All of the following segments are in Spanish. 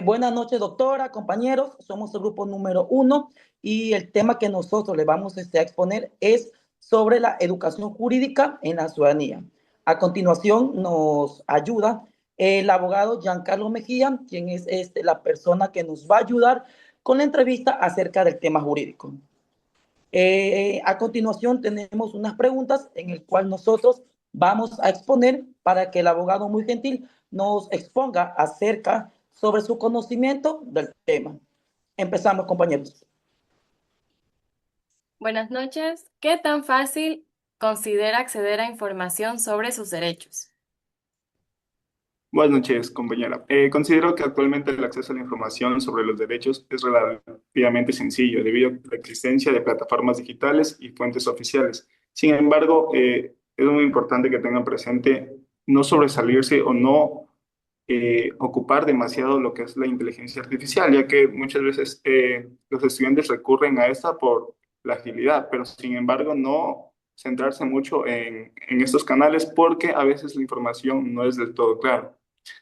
Buenas noches, doctora, compañeros. Somos el grupo número 1 y el tema que nosotros le vamos a exponer es sobre la educación jurídica en la ciudadanía. A continuación nos ayuda el abogado Giancarlo Mejía, quien es la persona que nos va a ayudar con la entrevista acerca del tema jurídico. A continuación tenemos unas preguntas en el cual nosotros vamos a exponer para que el abogado muy gentil nos exponga acerca sobre su conocimiento del tema. Empezamos, compañeros. Buenas noches. ¿Qué tan fácil considera acceder a información sobre sus derechos? Buenas noches, compañera. Considero que actualmente el acceso a la información sobre los derechos es relativamente sencillo debido a la existencia de plataformas digitales y fuentes oficiales. Sin embargo, es muy importante que tengan presente no sobresalirse o no ocupar demasiado lo que es la inteligencia artificial, ya que muchas veces los estudiantes recurren a esta por la agilidad, pero sin embargo no centrarse mucho en estos canales porque a veces la información no es del todo clara.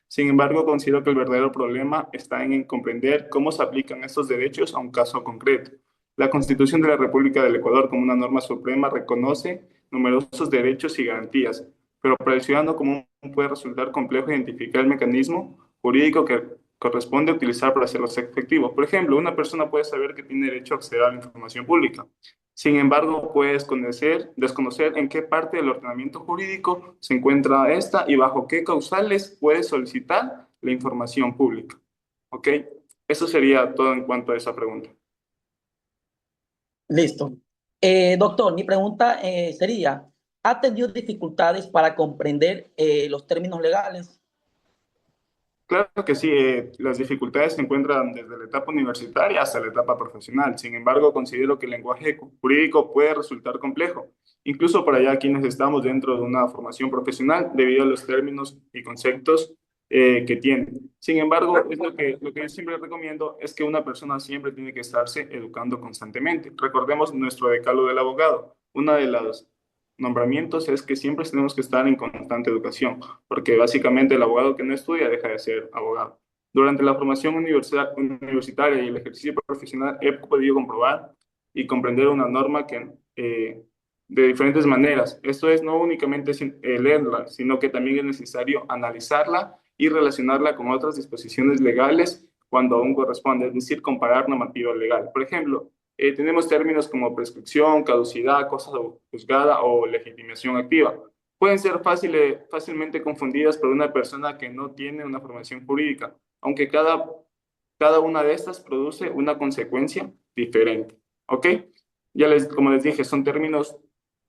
Sin embargo, considero que el verdadero problema está en comprender cómo se aplican estos derechos a un caso concreto. La Constitución de la República del Ecuador, como una norma suprema, reconoce numerosos derechos y garantías, pero para el ciudadano común puede resultar complejo identificar el mecanismo jurídico que corresponde utilizar para hacerlos efectivos. Por ejemplo, una persona puede saber que tiene derecho a acceder a la información pública. Sin embargo, puede desconocer en qué parte del ordenamiento jurídico se encuentra esta y bajo qué causales puede solicitar la información pública. ¿Ok? Eso sería todo en cuanto a esa pregunta. Listo. Doctor, mi pregunta sería, ¿ha tenido dificultades para comprender los términos legales? Claro que sí, las dificultades se encuentran desde la etapa universitaria hasta la etapa profesional. Sin embargo, considero que el lenguaje jurídico puede resultar complejo, incluso para ya quienes estamos dentro de una formación profesional, debido a los términos y conceptos que tienen. Sin embargo, es lo que yo siempre recomiendo es que una persona siempre tiene que estarse educando constantemente. Recordemos nuestro decálogo del abogado. Una de las nombramientos es que siempre tenemos que estar en constante educación, porque básicamente el abogado que no estudia deja de ser abogado. Durante la formación universitaria y el ejercicio profesional he podido comprobar y comprender una norma que, de diferentes maneras. Esto es no únicamente leerla, sino que también es necesario analizarla y relacionarla con otras disposiciones legales cuando aún corresponde, es decir, comparar normativa legal. Por ejemplo, tenemos términos como prescripción, caducidad, cosa juzgada o legitimación activa. Pueden ser fácilmente confundidas por una persona que no tiene una formación jurídica, aunque cada una de estas produce una consecuencia diferente. ¿Ok? Como les dije, son términos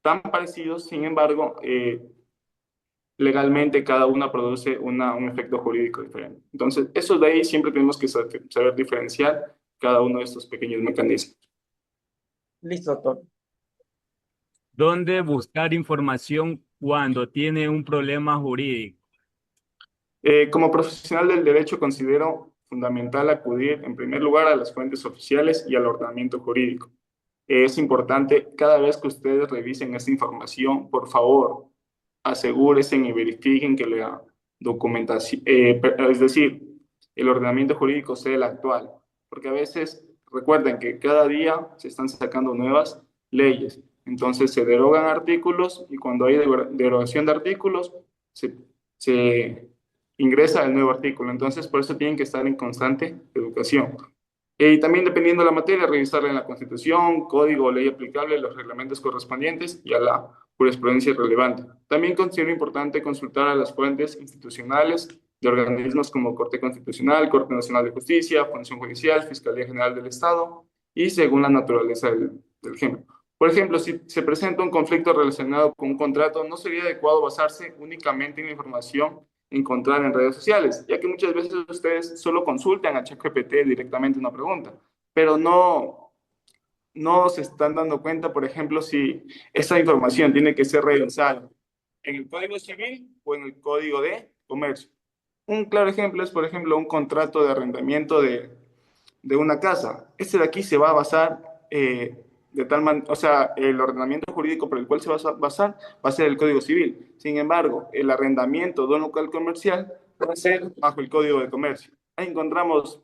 tan parecidos, sin embargo, legalmente cada una produce un efecto jurídico diferente. Entonces, eso de ahí siempre tenemos que saber diferenciar cada uno de estos pequeños mecanismos. Listo, doctor. ¿Dónde buscar información cuando tiene un problema jurídico? Como profesional del derecho, considero fundamental acudir en primer lugar a las fuentes oficiales y al ordenamiento jurídico. Es importante cada vez que ustedes revisen esta información, por favor, asegúrense y verifiquen que la documentación, es decir, el ordenamiento jurídico sea el actual, porque a veces recuerden que cada día se están sacando nuevas leyes, entonces se derogan artículos y cuando hay derogación de artículos se, se ingresa el nuevo artículo, entonces por eso tienen que estar en constante educación. Y también dependiendo de la materia, revisarla en la Constitución, código o ley aplicable, los reglamentos correspondientes y a la jurisprudencia relevante. También considero importante consultar a las fuentes institucionales de organismos como Corte Constitucional, Corte Nacional de Justicia, Función Judicial, Fiscalía General del Estado y según la naturaleza del género. Por ejemplo, si se presenta un conflicto relacionado con un contrato, no sería adecuado basarse únicamente en la información encontrada en redes sociales, ya que muchas veces ustedes solo consultan a ChatGPT directamente una pregunta, pero no se están dando cuenta, por ejemplo, si esa información tiene que ser revisada en el Código Civil o en el Código de Comercio. Un claro ejemplo es, por ejemplo, un contrato de arrendamiento de una casa. Este de aquí se va a basar de tal manera, o sea, el ordenamiento jurídico por el cual se va a basar va a ser el Código Civil. Sin embargo, el arrendamiento de un local comercial va a ser bajo el Código de Comercio. ahí encontramos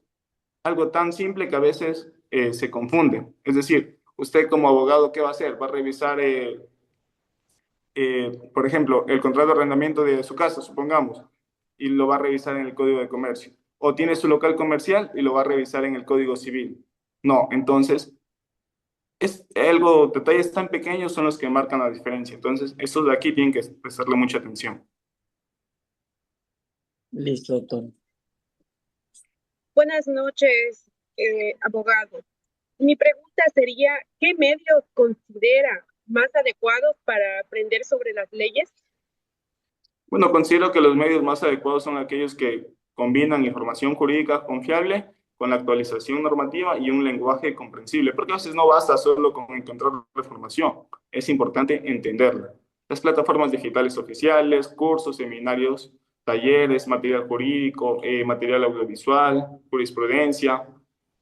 algo tan simple que a veces se confunde. Es decir, usted como abogado, ¿qué va a hacer? Va a revisar, por ejemplo, el contrato de arrendamiento de su casa, supongamos, y lo va a revisar en el Código de Comercio. O tiene su local comercial y lo va a revisar en el Código Civil. No, entonces, es algo, detalles tan pequeños son los que marcan la diferencia. Entonces, estos de aquí tienen que prestarle mucha atención. Listo, doctor. Buenas noches, abogado. Mi pregunta sería, ¿qué medios considera más adecuados para aprender sobre las leyes? Bueno, considero que los medios más adecuados son aquellos que combinan información jurídica confiable con la actualización normativa y un lenguaje comprensible, porque a veces no basta solo con encontrar la información, es importante entenderla. Las plataformas digitales oficiales, cursos, seminarios, talleres, material jurídico, material audiovisual, jurisprudencia,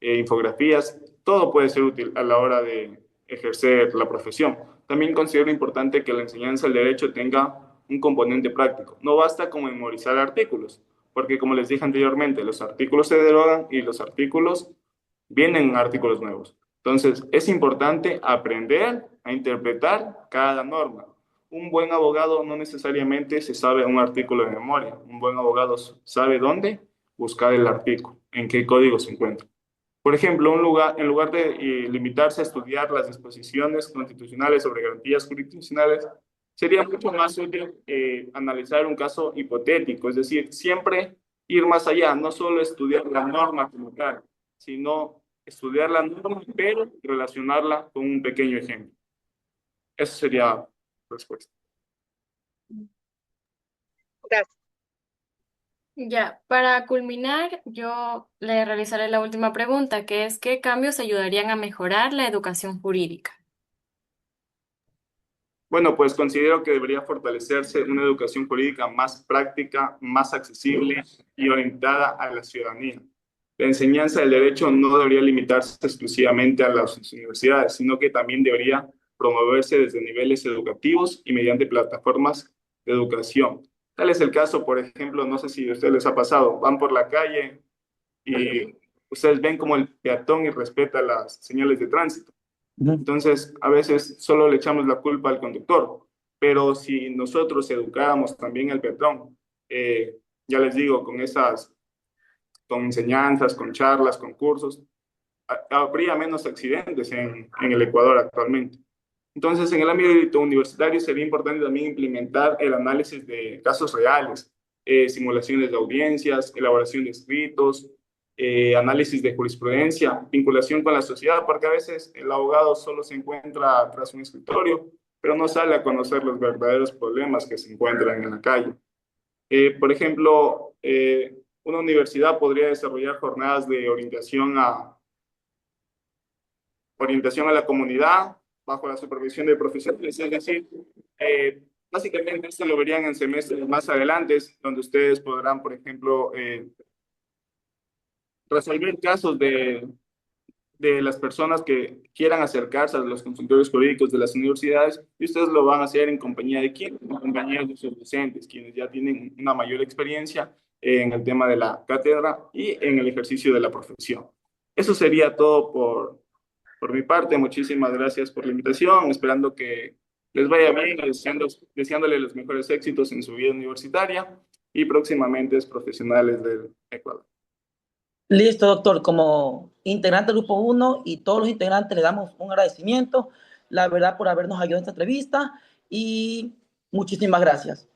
infografías, todo puede ser útil a la hora de ejercer la profesión. También considero importante que la enseñanza del derecho tenga un componente práctico. No basta con memorizar artículos, porque como les dije anteriormente, los artículos se derogan y los artículos vienen artículos nuevos. Entonces, es importante aprender a interpretar cada norma. Un buen abogado no necesariamente se sabe un artículo de memoria. Un buen abogado sabe dónde buscar el artículo, en qué código se encuentra. Por ejemplo, en lugar de limitarse a estudiar las disposiciones constitucionales sobre garantías jurisdiccionales, sería mucho más útil analizar un caso hipotético, es decir, siempre ir más allá, no solo estudiar la norma como tal, sino estudiar la norma, pero relacionarla con un pequeño ejemplo. Esa sería la respuesta. Gracias. Ya, para culminar, yo le realizaré la última pregunta, que es ¿qué cambios ayudarían a mejorar la educación jurídica? Bueno, pues considero que debería fortalecerse una educación jurídica más práctica, más accesible y orientada a la ciudadanía. La enseñanza del derecho no debería limitarse exclusivamente a las universidades, sino que también debería promoverse desde niveles educativos y mediante plataformas de educación. Tal es el caso, por ejemplo, no sé si a ustedes les ha pasado, van por la calle y ustedes ven como el peatón irrespeta las señales de tránsito. Entonces, a veces solo le echamos la culpa al conductor, pero si nosotros educáramos también al peatón, ya les digo, con enseñanzas, con charlas, con cursos, habría menos accidentes en el Ecuador actualmente. Entonces, en el ámbito universitario sería importante también implementar el análisis de casos reales, simulaciones de audiencias, elaboración de escritos, análisis de jurisprudencia, vinculación con la sociedad, porque a veces el abogado solo se encuentra tras un escritorio, pero no sale a conocer los verdaderos problemas que se encuentran en la calle. Por ejemplo, una universidad podría desarrollar jornadas de orientación a la comunidad bajo la supervisión de profesionales, es decir, básicamente esto lo verían en semestres más adelante, donde ustedes podrán, por ejemplo, resolver casos de las personas que quieran acercarse a los consultorios jurídicos de las universidades, y ustedes lo van a hacer en compañía de quién, en compañía de sus docentes, quienes ya tienen una mayor experiencia en el tema de la cátedra y en el ejercicio de la profesión. Eso sería todo por mi parte. Muchísimas gracias por la invitación, esperando que les vaya bien, deseándole los mejores éxitos en su vida universitaria y próximamente profesionales del Ecuador. Listo, doctor. Como integrante del Grupo 1 y todos los integrantes le damos un agradecimiento, la verdad, por habernos ayudado en esta entrevista y muchísimas gracias.